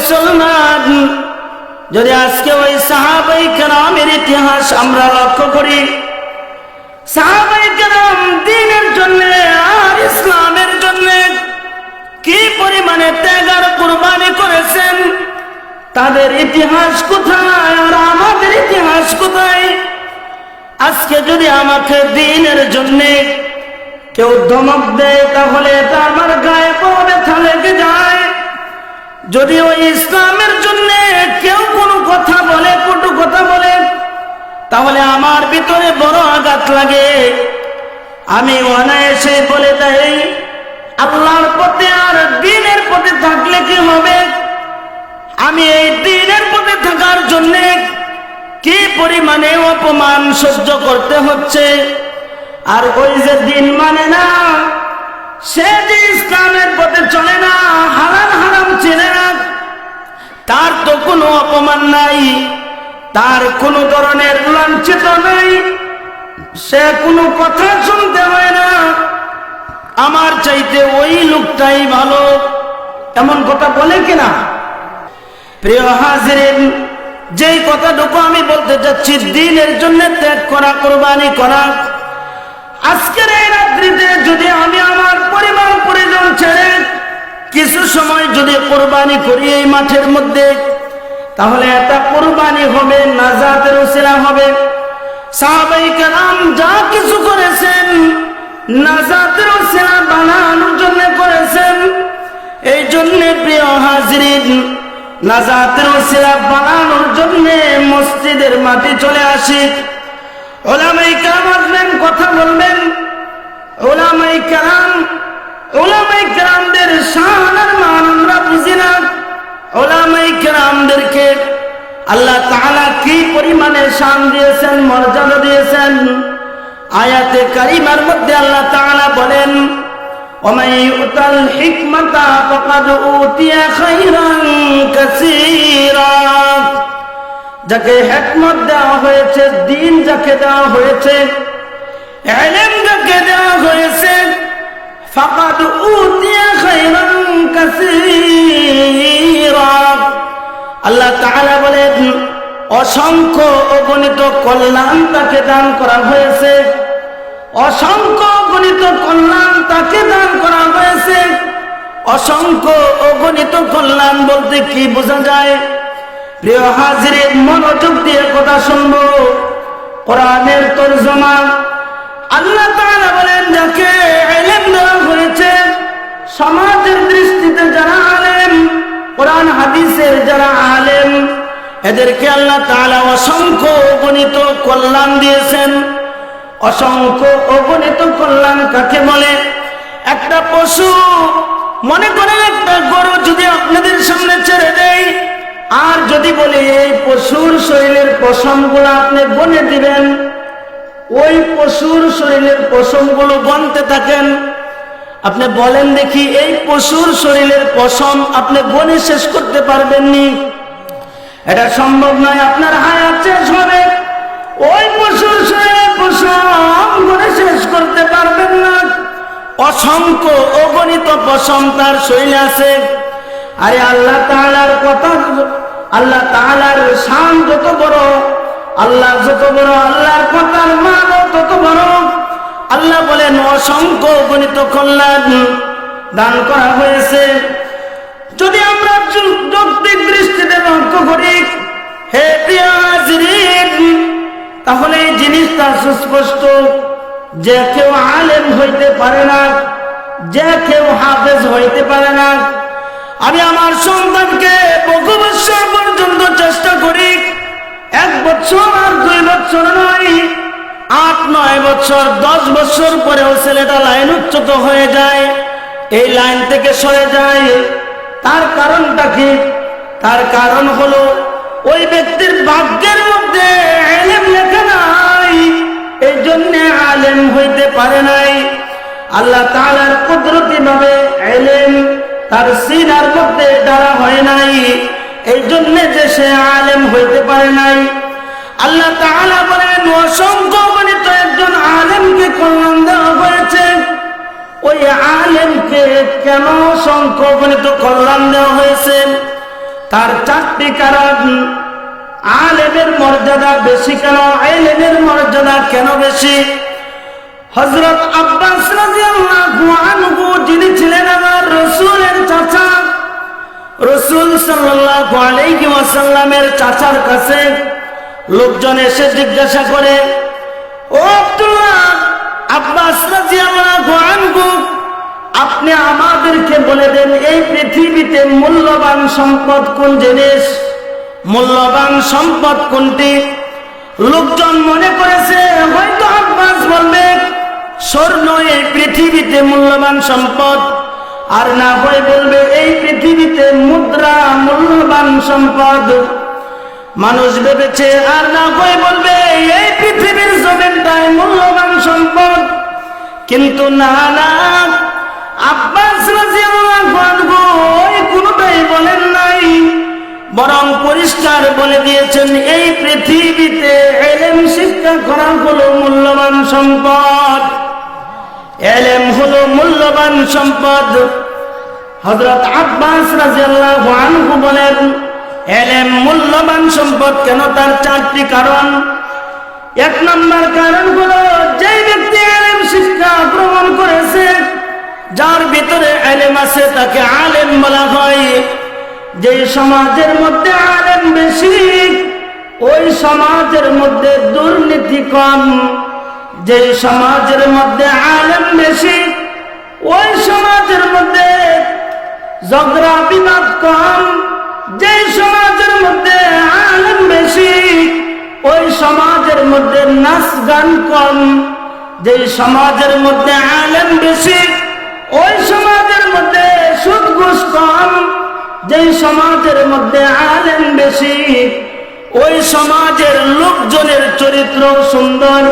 মুসলমান, যদি আজকে ওই সাহাবায়ে কেরামের ইতিহাস আমরা লক্ষ্য করি, সাহাবায়ে কেরাম দ্বীনের জন্য আর ইসলামের জন্য কি পরিমাণে ত্যাগ আর কুরবানি করেছেন, তাদের ইতিহাস কোথায় আর আমাদের ইতিহাস কোথায়? আজকে যদি আমাকে দ্বীনের জন্য কেউ ধমক দেয়, তাহলে এটা আমার গায়ে বড় ব্যথা লেগে যায়। যদি ওই ইসলামের জন্য কেউ কোনো কথা বলে, কটু কথা বলে, তাহলে আমার ভিতরে বড় আঘাত লাগে। আমি অনায়াসে বলে দেই, আল্লাহর পথে আর দ্বীনের পথে থাকলে কি হবে? আমি এই দ্বীনের পথে থাকার জন্য কি পরিমাণে অপমান সহ্য করতে হচ্ছে। আর ওই যে দ্বীন মানে না, সে যে ইসলামের পথে চলে না, হালাল হারাম চেনে না, তার তো কোনো অপমান নাই, তার কোনো ধরনের লাঞ্ছিত নাই, সে কোনো কথা শুনতে হয় না। আমার চাইতে ওই লোকটাই ভালো, এমন কথা বলে কিনা? প্রিয় হাজিরিন, যেই কথাটুকু আমি বলতে চাচ্ছি, দ্বীনের জন্য ত্যাগ করা, কুরবানি করা। আজকের এই রাত্রিতে যদি আমি আমার পরিবার পরিজন ছেড়ে কিছু সময় যদি কুরবানি করি এই মাঠের মধ্যে, তাহলে এটা কুরবানি হবে, নাজাতের উসিলা হবে। সাহাবায়ে কেরাম যা কিছু করেছেন, নাজাতের উসিলা বানানোর জন্য করেছেন। এই জন্য প্রিয় হাজিরিন, নাজাতের উসিলা বানানোর জন্য মসজিদের মাটি চলে আসি। উলামায়ে কেরাম আসবেন, কথা বলবেন। উলামায়ে কেরামদের শান আর মান আমরা বুঝি না। উলামায়ে কেরামদেরকে আল্লাহ তাআলা কি পরিমাণে শান দিয়েছেন, মর্যাদা দিয়েছেন। আয়াতে কারিমার মধ্যে আল্লাহ তাআলা বলেন, ওয়ামান ইউতাল হিকমাতা ফাকাদ উতিয়া খায়রান কাসীরা। যাকে হিকমত দেওয়া হয়েছে, দ্বীন যাকে দেওয়া হয়েছে, ইলম যাকে দেওয়া হয়েছে, ফাকাদ উতিয়া খায়রান কাসীরা। আল্লাহ তাআলা বলেন, অসংখ্য অগণিত কল্যাণ তাকে দান করা হয়েছে। অসংখ্য অগণিত কল্যাণ তাকে দান করা হয়েছে। অসংখ্য অগণিত কল্যাণ বলতে কি বোঝা যায়? প্রিয় হাজিরিন, মনোযোগ দিয়ে কথা শুনবো। কোরআনের তরজমা, আল্লাহ তাআলা বলেন, যাকে ইলম দেওয়া হয়েছে, সমাজের দৃষ্টিতে যারা আলেম, কোরআন হাদিসের যারা আলেম, এদেরকে আল্লাহ তাআলা অসংখ্য অগণিত কল্যাণ দিয়েছেন। অসংখ্য অগণিত কল্যাণ কাকে বলে? একটা পশু, মনে করেন একটা গরু যদি আপনাদের সামনে ছেড়ে দেয়, আর যদি বলি এই পশুর শরীরের পশমগুলো আপনি গনে দিবেন, ওই পশুর শরীরের পশমগুলো গনতে থাকেন, আপনি বলেন দেখি, এই পশুর শরীরের পশম আপনি গনে শেষ করতে পারবেননি? এটা সম্ভব নয়। আপনার হায়াত শেষ হবে, ওই পশুর শরীরের পশম গনে শেষ করতে পারবেন না। অসংখ্য অগণিত পশম তার শরীরে আছে। আরে আল্লাহ তাআলার কথা, আল্লাহ তাআলার শান যত বড়, আল্লাহ যত বড়, আল্লাহর কথার মান তত বড়। আল্লাহ বলেন, অসংখ্য অগণিত কল্যাণ দান করা হয়েছে। যদি আমরা যৌক্তিক দৃষ্টিতে লক্ষ্য করি, হে প্রিয় হাজিরিন, তাহলে এই জিনিসটা সুস্পষ্ট যে কেউ আলেম হইতে পারে না, যে কেউ হাফেজ হইতে পারে না। আমি আমার সন্তানকে বহু বছর পর্যন্ত চেষ্টা করি, 1 বছর আর 2 বছর নয়, 8-9 বছর, 10 বছর পরেও ছেলেটা লাইনচ্যুত হয়ে যায়, এই লাইন থেকে সরে যায়। তার কারণটা কি? তার কারণ হলো ওই ব্যক্তির ভাগ্যের মধ্যে ইলম লেখা নাই, এই জন্য আলেম হইতে পারে নাই। আল্লাহ তাআলার কুদরতি ভাবে ইলম তার সিনার মধ্যে দ্বারা হয় নাই, এই জন্য যে সে আলেম হইতে পারে নাই। আল্লাহ তাআলা বলেন, অসংখ্য গণিত একজন আলেমকে কল্যাণ দেওয়া হয়েছে। ওই আলেমকে কেন অসংখ্য গণিত কল্যাণ দেওয়া হয়েছে? তার চারটি কারণ। আলেমের মর্যাদা বেশি কেন, ইলমের মর্যাদা কেন বেশি? হযরত আব্বাস রাদিয়াল্লাহু আনহু যিনি ছিলেন আমার রাসূলের চাচা, রাসূল সাল্লাল্লাহু আলাইহি ওয়াসাল্লামের চাচার কাছে লোকজন এসে জিজ্ঞাসা করে, ও আব্দুল্লাহ, আব্বাস রাদিয়াল্লাহু আনহু, আপনি আমাদেরকে বলে দেন এই পৃথিবীতে মূল্যবান সম্পদ কোন জিনিস, মূল্যবান সম্পদ কোনটি? লোকজন মনে করেছে হয়তো আব্বাস বলবে স্বর্ণ এই পৃথিবীতে মূল্যবান সম্পদ, আর না হয় বলবে এই পৃথিবীতে মুদ্রা মূল্যবান সম্পদ। মানুষ ভেবেছে আর না হয় বলবে এই পৃথিবীর জমিনটাই মূল্যবান সম্পদ। কিন্তু না না, আব্বাস রাদিয়াল্লাহু আনহু ওই কোনটাই বলেন নাই, বরং পরিষ্কার বলে দিয়েছেন এই পৃথিবীতে ইলম শিক্ষা করা হলো মূল্যবান সম্পদ, ইলম হলো মূল্যবান সম্পদ। হযরত আব্বাস রাদিয়াল্লাহু আনহু বলেন ইলম মূল্যবান সম্পদ কেন? তার চারটি কারণ। এক নম্বর কারণ হলো যে ব্যক্তি ইলম শিক্ষা গ্রহণ করেছে, যার ভিতরে ইলম আছে তাকে আলেম বলা হয়। যে সমাজের মধ্যে আলেম বেশি ওই সমাজের মধ্যে দুর্নীতি কম। যে সমাজের মধ্যে আলেম বেশি ওই সমাজের মধ্যে ঝগড়া বিবাদ কম। যে সমাজের মধ্যে আলেম বেশি ওই সমাজের মধ্যে নাচ গান কম। যে সমাজের মধ্যে আলেম বেশি ওই সমাজের মধ্যে সুদ ঘুষ কম। যে সমাজের মধ্যে আলেম বেশি ওই সমাজের লোকজনের চরিত্র সুন্দর।